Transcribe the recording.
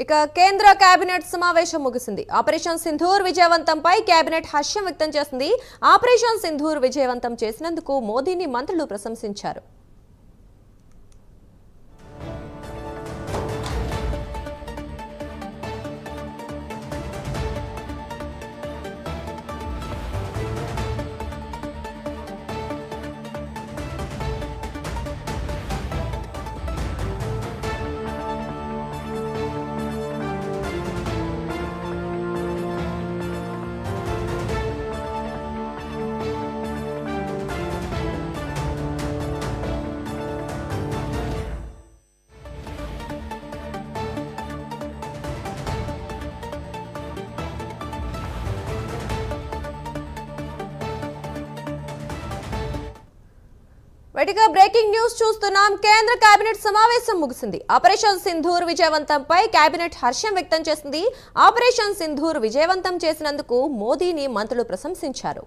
ఇక కేంద్ర కేబినెట్ సమావేశం ముగిసింది. ఆపరేషన్ సింధూర్ విజయవంతంపై కేబినెట్ హర్షం వ్యక్తం చేసింది. ఆపరేషన్ సింధూర్ విజయవంతం చేసినందుకు మోదీని మంత్రులు ప్రశంసించారు. వెటిగా బ్రేకింగ్ న్యూస్ చూస్తున్నాం. కేంద్ర కేబినెట్ సమావేశం ముగిసింది. ఆపరేషన్ సింధూర్ విజయవంతంపై కేబినెట్ హర్షం వ్యక్తం చేసింది. ఆపరేషన్ సింధూర్ విజయవంతం చేసినందుకు మోదీని మంత్రులు ప్రశంసించారు.